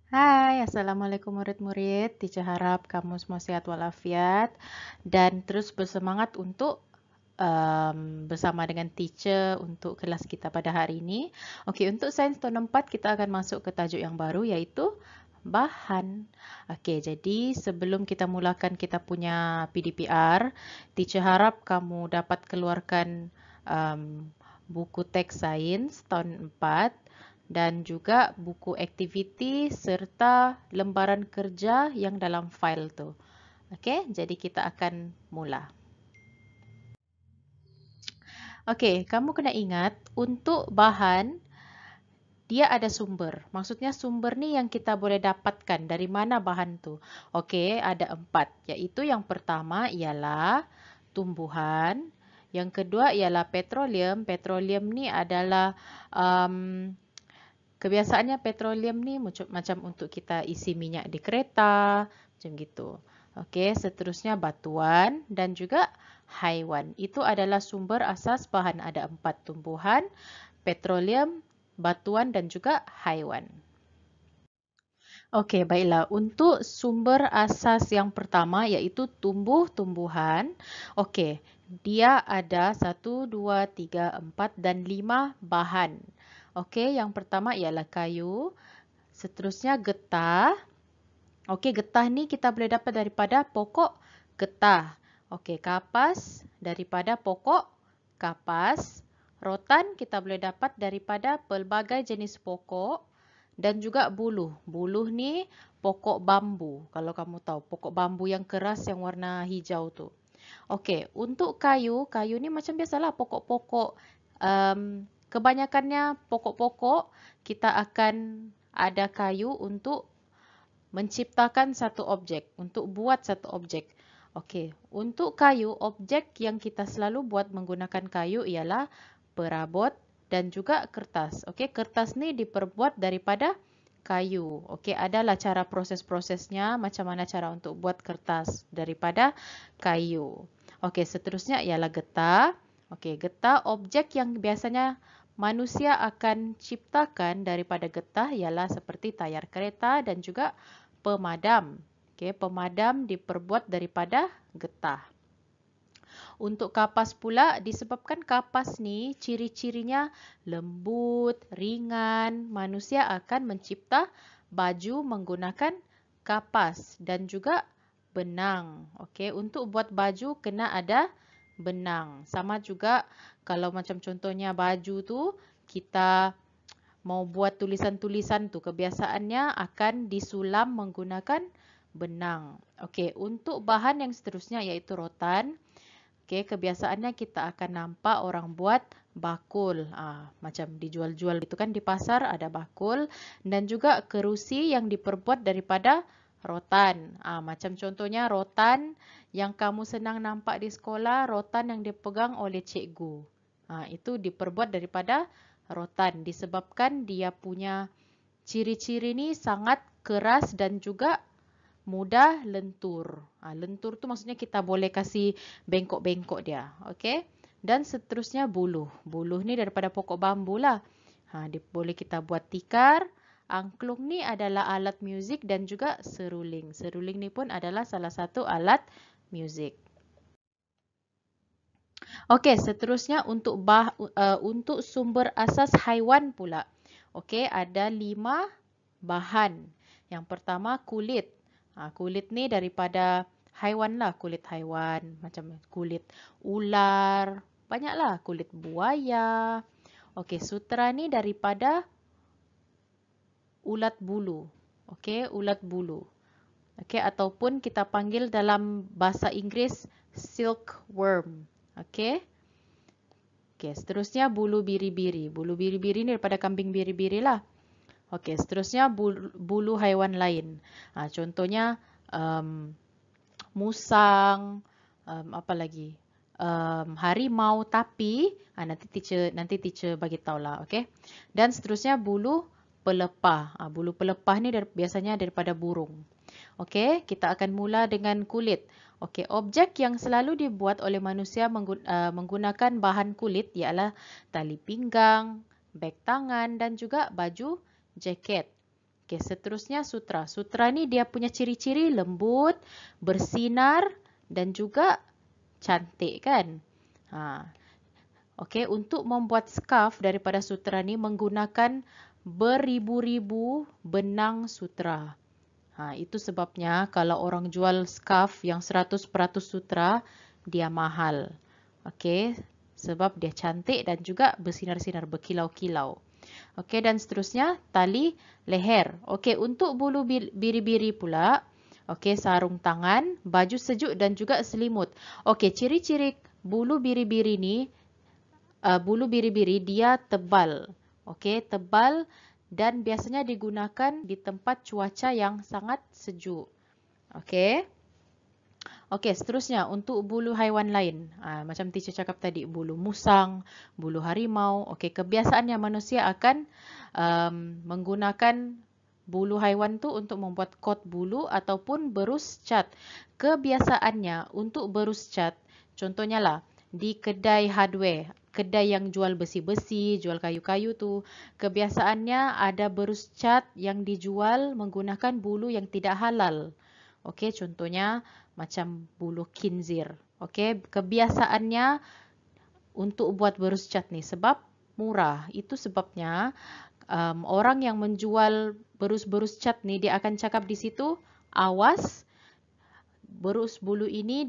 Hai, Assalamualaikum murid-murid. Teacher harap kamu semua sehat walafiat dan terus bersemangat untuk bersama dengan teacher untuk kelas kita pada hari ini. Okey, untuk sains tahun 4 kita akan masuk ke tajuk yang baru iaitu bahan. Okey, jadi sebelum kita mulakan kita punya PDPR, teacher harap kamu dapat keluarkan buku teks sains tahun 4 dan juga buku aktiviti serta lembaran kerja yang dalam file tu. Okey, jadi kita akan mula. Okey, kamu kena ingat untuk bahan dia ada sumber. Maksudnya sumber ni yang kita boleh dapatkan dari mana bahan tu. Okey, ada 4. Iaitu yang pertama ialah tumbuhan. Yang kedua ialah petroleum. Petroleum ni adalah kebiasaannya petroleum ni macam untuk kita isi minyak di kereta, macam gitu. Okey, seterusnya batuan dan juga haiwan. Itu adalah sumber asas bahan. Ada 4 tumbuhan, petroleum, batuan dan juga haiwan. Okey, baiklah. Untuk sumber asas yang pertama iaitu tumbuh-tumbuhan. Okey, dia ada 1, 2, 3, 4 dan 5 bahan. Okey, yang pertama ialah kayu. Seterusnya getah. Okey, getah ni kita boleh dapat daripada pokok getah. Okey, kapas daripada pokok kapas. Rotan kita boleh dapat daripada pelbagai jenis pokok dan juga buluh. Buluh ni pokok bambu. Kalau kamu tahu, pokok bambu yang keras yang warna hijau tu. Okey, untuk kayu, kayu ni macam biasalah pokok-pokok. Kebanyakannya pokok-pokok kita akan ada kayu untuk menciptakan satu objek, untuk buat satu objek. Okey, untuk kayu, objek yang kita selalu buat menggunakan kayu ialah perabot dan juga kertas. Okey, kertas ni diperbuat daripada kayu. Okey, adalah cara proses-prosesnya, macam mana cara untuk buat kertas daripada kayu. Okey, seterusnya ialah getah. Okey, getah objek yang biasanya manusia akan ciptakan daripada getah ialah seperti tayar kereta dan juga pemadam. Okey, pemadam diperbuat daripada getah. Untuk kapas pula, disebabkan kapas ni ciri-cirinya lembut, ringan, manusia akan mencipta baju menggunakan kapas dan juga benang. Okey, untuk buat baju kena ada benang. Sama juga kalau macam contohnya baju tu kita mau buat tulisan-tulisan tu kebiasaannya akan disulam menggunakan benang. Okey, untuk bahan yang seterusnya iaitu rotan. Okey, kebiasaannya kita akan nampak orang buat bakul. Macam dijual-jual itu kan di pasar ada bakul dan juga kerusi yang diperbuat daripada rotan. Macam contohnya rotan yang kamu senang nampak di sekolah, rotan yang dipegang oleh cikgu. Itu diperbuat daripada rotan disebabkan dia punya ciri-ciri ni sangat keras dan juga mudah lentur. Lentur tu maksudnya kita boleh kasih bengkok-bengkok dia. Okey. Dan seterusnya buluh. Buluh ni daripada pokok bambu lah. Boleh kita buat tikar. Angklung ni adalah alat muzik dan juga seruling. Seruling ni pun adalah salah satu alat muzik. Okey, seterusnya untuk sumber asas haiwan pula. Okey, ada 5 bahan. Yang pertama kulit. Kulit ni daripada haiwan lah, kulit haiwan macam kulit ular, banyaklah kulit buaya. Okey, sutera ni daripada ulat bulu. Okey, ulat bulu. Okey, ataupun kita panggil dalam bahasa Inggeris silkworm. Okey. Okey, seterusnya bulu biri-biri. Bulu biri-biri ni daripada kambing biri-biri lah. Okey, seterusnya bulu haiwan lain. Contohnya musang, apa lagi? Harimau tapi nanti teacher bagi tahulah, okey. Dan seterusnya bulu pelepah. Bulu pelepah ni biasanya daripada burung. Okey, kita akan mula dengan kulit. Okey, objek yang selalu dibuat oleh manusia menggunakan bahan kulit ialah tali pinggang, beg tangan dan juga baju jaket. Okey, seterusnya sutra. Sutra ni dia punya ciri-ciri lembut, bersinar dan juga cantik kan? Okey, untuk membuat scarf daripada sutra ni menggunakan beribu-ribu benang sutra. Itu sebabnya kalau orang jual scarf yang 100% sutra, dia mahal. Okey, sebab dia cantik dan juga bersinar-sinar, berkilau-kilau. Okey, dan seterusnya tali leher. Okey, untuk bulu biri-biri pula, okey, sarung tangan, baju sejuk dan juga selimut. Okey, ciri-ciri bulu biri-biri ni, bulu biri-biri dia tebal. Okey, tebal dan biasanya digunakan di tempat cuaca yang sangat sejuk. Okey. Okey, seterusnya untuk bulu haiwan lain. Macam teacher cakap tadi, bulu musang, bulu harimau. Okey, kebiasaannya manusia akan menggunakan bulu haiwan tu untuk membuat kot bulu ataupun berus cat. Kebiasaannya untuk berus cat, contohnya lah di kedai hardware, kedai yang jual besi-besi, jual kayu-kayu tu, kebiasaannya ada berus cat yang dijual menggunakan bulu yang tidak halal. Okey, contohnya macam bulu khinzir. Okey, kebiasaannya untuk buat berus cat ni sebab murah. Itu sebabnya orang yang menjual berus-berus cat ni dia akan cakap di situ, awas berus bulu ini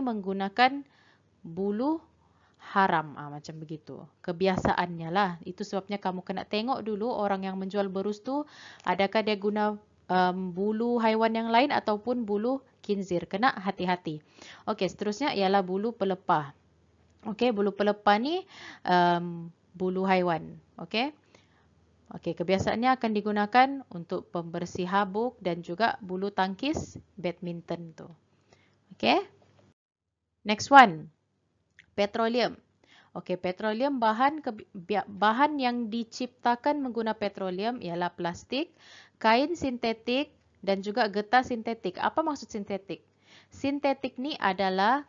menggunakan bulu haram, macam begitu. Kebiasaannya lah. Itu sebabnya kamu kena tengok dulu orang yang menjual berus tu, adakah dia guna bulu haiwan yang lain ataupun bulu khinzir. Kena hati-hati. Okey, seterusnya ialah bulu pelepah. Okey, bulu pelepah ni bulu haiwan. Okey. Okey, kebiasaannya akan digunakan untuk pembersih habuk dan juga bulu tangkis badminton tu. Okey. Next one. Petroleum. Okey, petroleum bahan yang diciptakan menggunakan petroleum ialah plastik, kain sintetik dan juga getah sintetik. Apa maksud sintetik? Sintetik ni adalah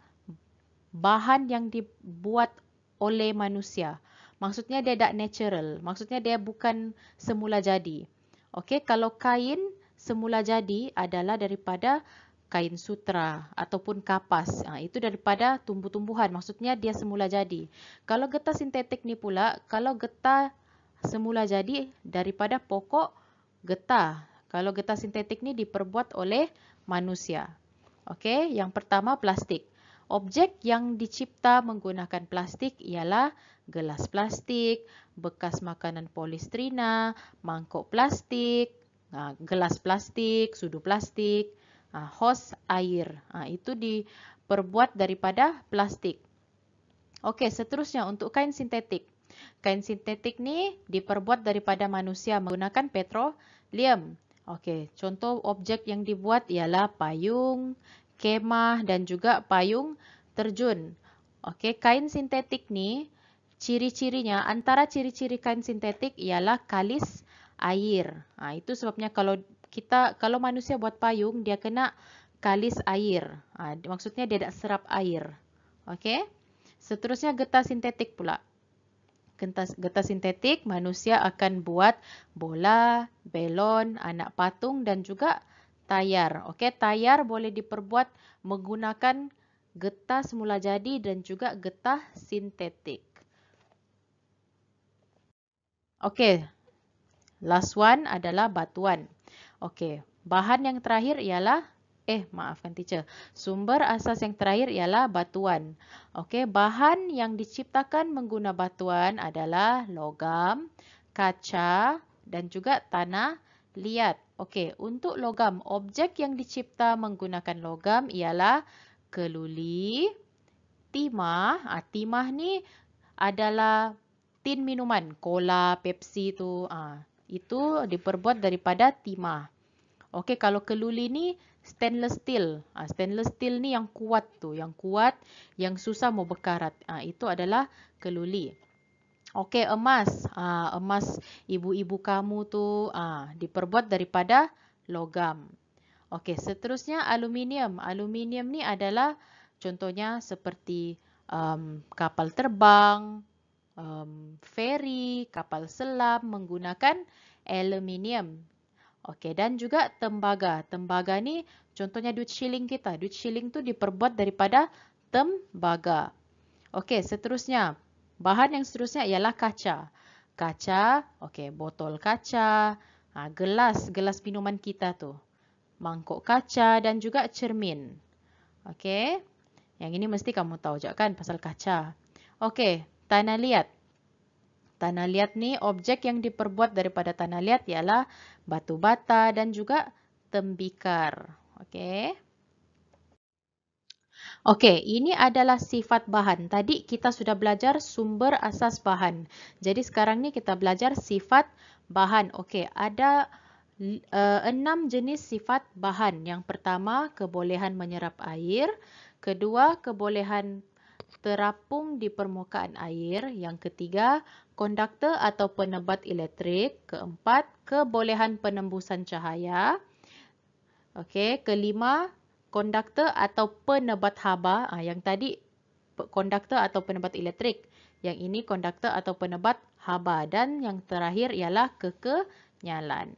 bahan yang dibuat oleh manusia. Maksudnya dia tak natural. Maksudnya dia bukan semula jadi. Okey, kalau kain semula jadi adalah daripada kain sutra ataupun kapas. Itu daripada tumbuh-tumbuhan. Maksudnya dia semula jadi. Kalau getah sintetik ni pula, kalau getah semula jadi daripada pokok getah. Kalau getah sintetik ni diperbuat oleh manusia. Okey, yang pertama plastik. Objek yang dicipta menggunakan plastik ialah gelas plastik, bekas makanan polistrina, mangkuk plastik, gelas plastik, sudu plastik, hos air. Itu diperbuat daripada plastik. Okey, seterusnya untuk kain sintetik. Kain sintetik ni diperbuat daripada manusia menggunakan petroleum. Okey, contoh objek yang dibuat ialah payung, kemah dan juga payung terjun. Okey, kain sintetik ni ciri-cirinya, antara ciri-ciri kain sintetik ialah kalis air. Itu sebabnya kalau manusia buat payung, dia kena kalis air. Maksudnya dia tak serap air. Okey. Seterusnya getah sintetik pula. Getah sintetik manusia akan buat bola, belon, anak patung dan juga tayar. Okey, tayar boleh diperbuat menggunakan getah semula jadi dan juga getah sintetik. Okey. Last one adalah batuan. Okey, bahan yang terakhir ialah maafkan teacher. Sumber asas yang terakhir ialah batuan. Okey, bahan yang diciptakan menggunakan batuan adalah logam, kaca dan juga tanah liat. Okey, untuk logam, objek yang dicipta menggunakan logam ialah keluli, timah. Timah ni adalah tin minuman, cola, Pepsi tu. Itu diperbuat daripada timah. Okey, kalau keluli ni stainless steel. Stainless steel ni yang kuat tu, yang yang susah mau berkarat. Itu adalah keluli. Okey, emas. Emas ibu-ibu kamu tu diperbuat daripada logam. Okey, seterusnya aluminium. Aluminium ni adalah contohnya seperti kapal terbang, feri, kapal selam menggunakan aluminium. Okey, dan juga tembaga. Tembaga ni contohnya duit shilling kita. Duit shilling tu diperbuat daripada tembaga. Okey, seterusnya. Bahan yang seterusnya ialah kaca. Kaca, okey, botol kaca, gelas minuman kita tu. Mangkuk kaca dan juga cermin. Okey. Yang ini mesti kamu tahu juga kan pasal kaca. Okey, tanah liat. Tanah liat ni objek yang diperbuat daripada tanah liat ialah batu bata dan juga tembikar. Okey. Okey, ini adalah sifat bahan. Tadi kita sudah belajar sumber asas bahan. Jadi sekarang ni kita belajar sifat bahan. Okey, ada 6 jenis sifat bahan. Yang pertama, kebolehan menyerap air. Kedua, kebolehan terapung di permukaan air. Yang ketiga, konduktor atau penebat elektrik. Keempat, kebolehan penembusan cahaya. Okey, kelima, konduktor atau penebat haba. Yang tadi konduktor atau penebat elektrik. Yang ini konduktor atau penebat haba. Dan yang terakhir ialah kekenyalan.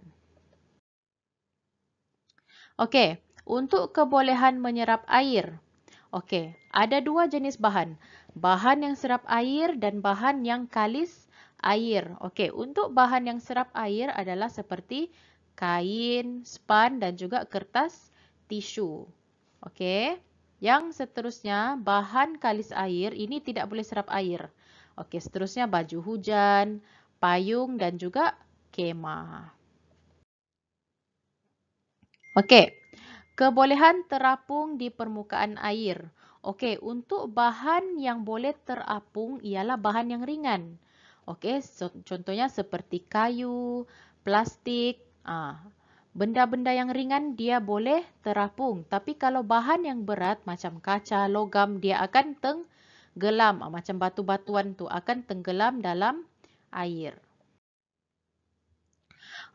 Okey, untuk kebolehan menyerap air. Okey, ada dua jenis bahan. Bahan yang serap air dan bahan yang kalis air. Okey, untuk bahan yang serap air adalah seperti kain, span dan juga kertas tisu. Okey, yang seterusnya bahan kalis air ini tidak boleh serap air. Okey, seterusnya baju hujan, payung dan juga kemah. Okey, kebolehan terapung di permukaan air. Okey, untuk bahan yang boleh terapung ialah bahan yang ringan. Okey, contohnya seperti kayu, plastik. Benda-benda yang ringan dia boleh terapung. Tapi kalau bahan yang berat macam kaca, logam, dia akan tenggelam. Macam batu-batuan tu akan tenggelam dalam air.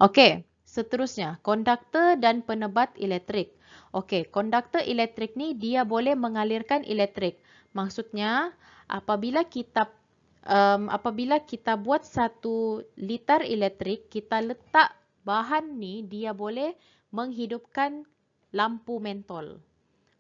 Okey. Seterusnya, konduktor dan penebat elektrik. Okey, konduktor elektrik ni dia boleh mengalirkan elektrik. Maksudnya, apabila kita buat 1 liter elektrik, kita letak bahan ni, dia boleh menghidupkan lampu mentol.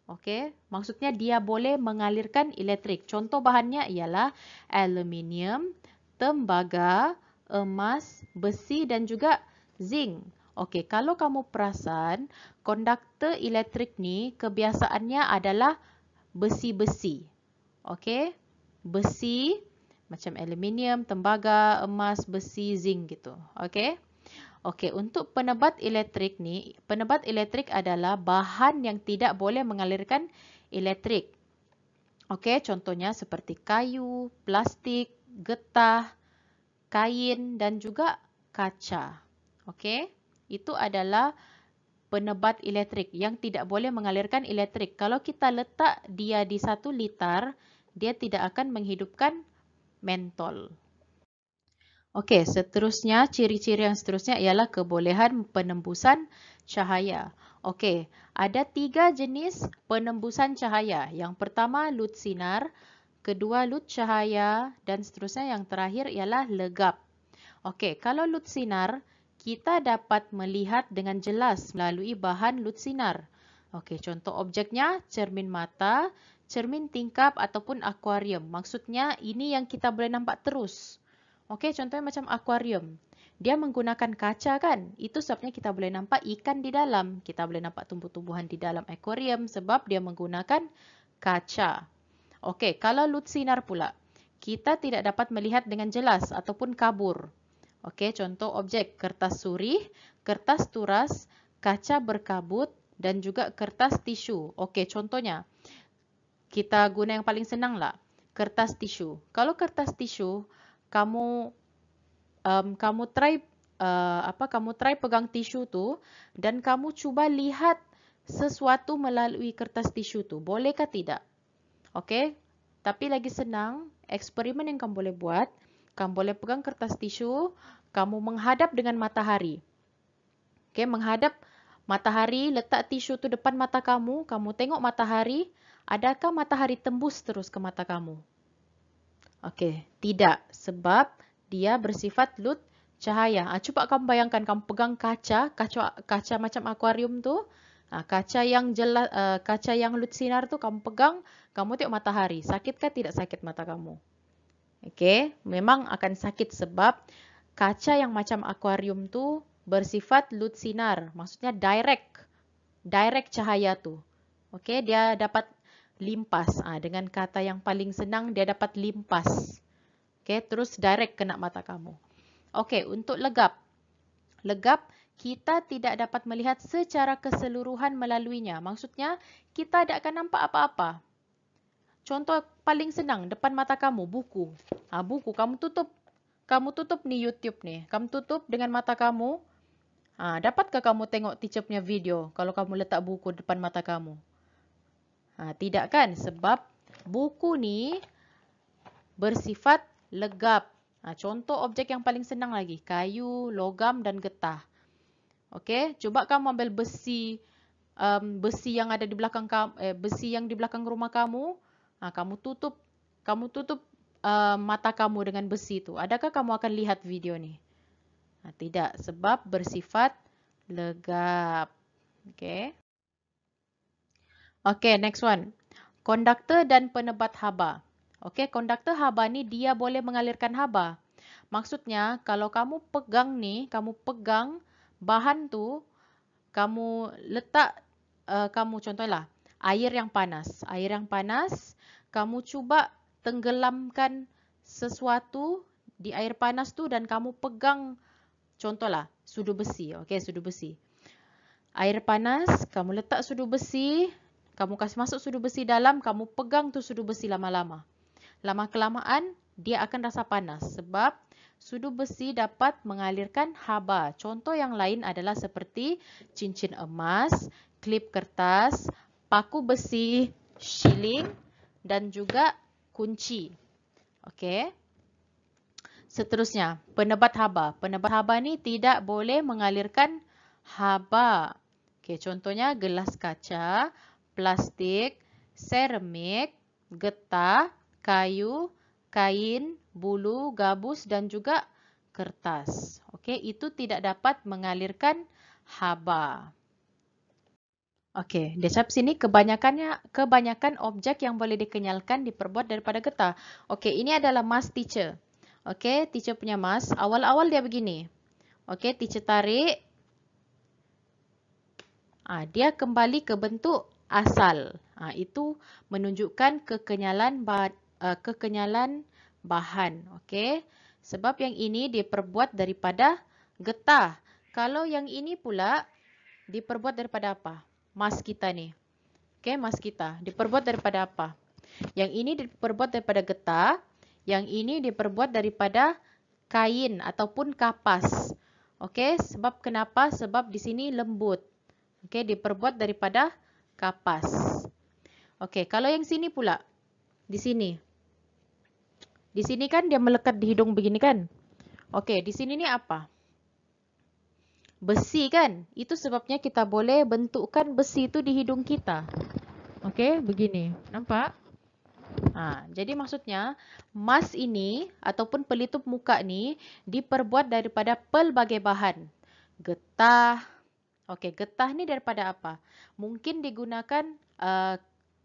Okey, maksudnya dia boleh mengalirkan elektrik. Contoh bahannya ialah aluminium, tembaga, emas, besi dan juga zinc. Okey, kalau kamu perasan, konduktor elektrik ni kebiasaannya adalah besi-besi. Okey, besi macam aluminium, tembaga, emas, besi, zinc gitu. Okey. Okey, untuk penebat elektrik ni, penebat elektrik adalah bahan yang tidak boleh mengalirkan elektrik. Okey, contohnya seperti kayu, plastik, getah, kain dan juga kaca. Okey. Itu adalah penebat elektrik yang tidak boleh mengalirkan elektrik. Kalau kita letak dia di 1 liter, dia tidak akan menghidupkan mentol. Okey, seterusnya, ciri-ciri yang seterusnya ialah kebolehan penembusan cahaya. Okey, ada 3 jenis penembusan cahaya. Yang pertama, lut sinar. Kedua, lut cahaya. Dan seterusnya yang terakhir ialah legap. Okey, kalau lut sinar, kita dapat melihat dengan jelas melalui bahan lut sinar. Okey, contoh objeknya cermin mata, cermin tingkap ataupun akuarium. Maksudnya ini yang kita boleh nampak terus. Okey, contohnya macam akuarium. Dia menggunakan kaca kan? Itu sebabnya kita boleh nampak ikan di dalam. Kita boleh nampak tumbuh-tumbuhan di dalam akuarium sebab dia menggunakan kaca. Okey, kalau lut sinar pula, kita tidak dapat melihat dengan jelas ataupun kabur. Okey, contoh objek kertas surih, kertas turas, kaca berkabut dan juga kertas tisu. Okey, contohnya kita guna yang paling senang lah, kertas tisu. Kalau kertas tisu, kamu try pegang tisu tu dan kamu cuba lihat sesuatu melalui kertas tisu tu. Bolehkah tidak? Okey. Tapi lagi senang, eksperimen yang kamu boleh buat, kamu boleh pegang kertas tisu, kamu menghadap dengan matahari. Okey, menghadap matahari, letak tisu tu depan mata kamu, kamu tengok matahari, adakah matahari tembus terus ke mata kamu? Okey, tidak, sebab dia bersifat lut cahaya. Cuba kamu bayangkan kamu pegang kaca macam akuarium tu. Kaca yang jelas, kaca yang lut sinar tu kamu pegang, kamu tengok matahari. Sakitkah tidak sakit mata kamu? Okey, memang akan sakit sebab kaca yang macam akuarium tu bersifat lut sinar. Maksudnya direct cahaya tu. Okey, dia dapat limpas. Dengan kata yang paling senang, dia dapat limpas. Okey, terus direct kena mata kamu. Okey, untuk legap. Legap, kita tidak dapat melihat secara keseluruhan melaluinya. Maksudnya, kita tidak akan nampak apa-apa. Contoh paling senang, depan mata kamu, buku. Buku, kamu tutup ni YouTube ni. Kamu tutup dengan mata kamu. Dapatkah kamu tengok teacher punya video kalau kamu letak buku depan mata kamu? Tidak kan? Sebab buku ni bersifat legap. Contoh objek yang paling senang lagi, kayu, logam dan getah. Okey, coba kamu ambil besi yang ada di belakang besi yang di belakang rumah kamu. Kamu tutup mata kamu dengan besi itu. Adakah kamu akan lihat video ni? Tidak, sebab bersifat legap. Okey. Okey, next one. Konduktor dan penebat haba. Okey, konduktor haba ni dia boleh mengalirkan haba. Maksudnya, kalau kamu pegang bahan tu, kamu letak, contohlah, air yang panas. Air yang panas, kamu cuba tenggelamkan sesuatu di air panas tu dan kamu pegang, contohlah, sudu besi. Okey, sudu besi. Air panas, kamu letak sudu besi, kamu kasih masuk sudu besi dalam, kamu pegang tu sudu besi lama-lama. Lama-kelamaan, dia akan rasa panas sebab sudu besi dapat mengalirkan haba. Contoh yang lain adalah seperti cincin emas, klip kertas, paku besi, shilling dan juga kunci. Okey. Seterusnya, penebat haba. Penebat haba ni tidak boleh mengalirkan haba. Okey, contohnya gelas kaca, plastik, seramik, getah, kayu, kain, bulu, gabus dan juga kertas. Okey, itu tidak dapat mengalirkan haba. Okey, di sini kebanyakan objek yang boleh dikenyalkan diperbuat daripada getah. Okey, ini adalah mas teacher. Okey, teacher punya mas. Awal-awal dia begini. Okey, teacher tarik. Dia kembali ke bentuk asal. Itu menunjukkan kekenyalan bahan. Okey. Sebab yang ini diperbuat daripada getah. Kalau yang ini pula diperbuat daripada apa? Mas kita ni. Okey, mas kita. Diperbuat daripada apa? Yang ini diperbuat daripada getah. Yang ini diperbuat daripada kain ataupun kapas. Okey, sebab kenapa? Sebab di sini lembut. Okey, diperbuat daripada kapas. Okey, kalau yang sini pula. Di sini. Di sini kan dia melekat di hidung begini kan? Okey, di sini ni apa? Besi kan? Itu sebabnya kita boleh bentukkan besi itu di hidung kita. Okey, begini. Nampak? Jadi maksudnya, mas ini ataupun pelitup muka ni diperbuat daripada pelbagai bahan. Getah. Okey, getah ni daripada apa? Mungkin digunakan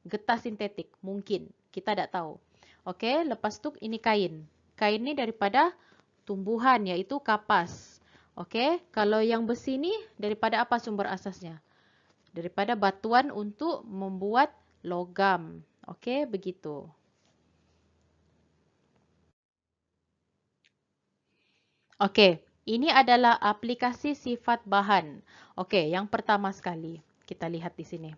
getah sintetik. Mungkin. Kita tak tahu. Okey, lepas tu ini kain. Kain ni daripada tumbuhan iaitu kapas. Okey, kalau yang besi ni daripada apa sumber asasnya? Daripada batuan untuk membuat logam. Okey, begitu. Okey. Ini adalah aplikasi sifat bahan. Okey, yang pertama sekali. Kita lihat di sini.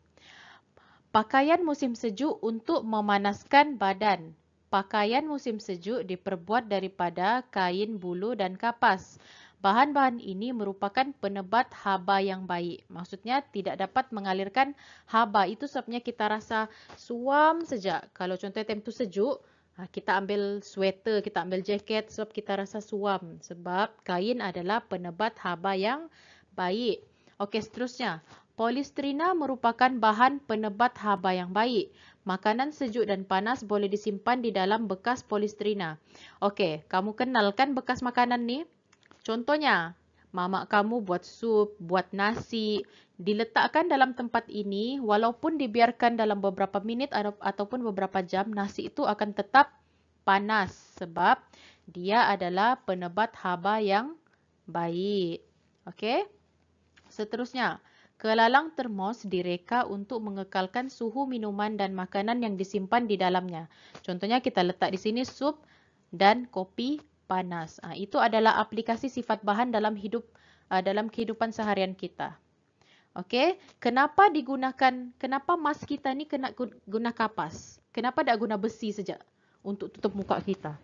Pakaian musim sejuk untuk memanaskan badan. Pakaian musim sejuk diperbuat daripada kain, bulu dan kapas. Bahan-bahan ini merupakan penebat haba yang baik. Maksudnya tidak dapat mengalirkan haba. Itu sebabnya kita rasa suam saja. Kalau contohnya time tu sejuk, kita ambil sweater, kita ambil jaket sebab kita rasa suam. Sebab kain adalah penebat haba yang baik. Okey, seterusnya. Polistrina merupakan bahan penebat haba yang baik. Makanan sejuk dan panas boleh disimpan di dalam bekas polistrina. Okey, kamu kenal kan bekas makanan ni? Contohnya, mamak kamu buat sup, buat nasi, diletakkan dalam tempat ini, walaupun dibiarkan dalam beberapa minit ataupun beberapa jam, nasi itu akan tetap panas sebab dia adalah penebat haba yang baik. Okey? Seterusnya, kelalang termos direka untuk mengekalkan suhu minuman dan makanan yang disimpan di dalamnya. Contohnya kita letak di sini sup dan kopi panas. Itu adalah aplikasi sifat bahan dalam kehidupan seharian kita. Okey, kenapa mas kita ni kena guna kapas? Kenapa tak guna besi saja untuk tutup muka kita?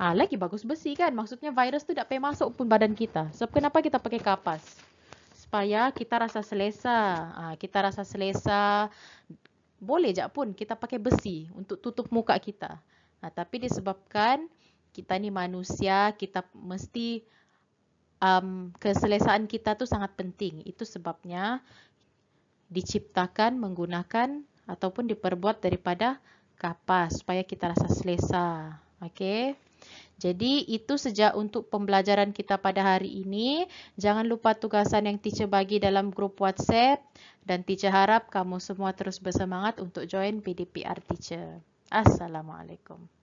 Lagi bagus besi kan? Maksudnya virus tu tak payah masuk pun badan kita. Sebab kenapa kita pakai kapas? Supaya kita rasa selesa. Kita rasa selesa. Boleh je pun kita pakai besi untuk tutup muka kita. Tapi disebabkan kita ni manusia, kita mesti keselesaan kita tu sangat penting. Itu sebabnya diciptakan menggunakan ataupun diperbuat daripada kapas supaya kita rasa selesa. Okey. Jadi itu saja untuk pembelajaran kita pada hari ini. Jangan lupa tugasan yang teacher bagi dalam grup WhatsApp dan teacher harap kamu semua terus bersemangat untuk join PDPR teacher. Assalamualaikum.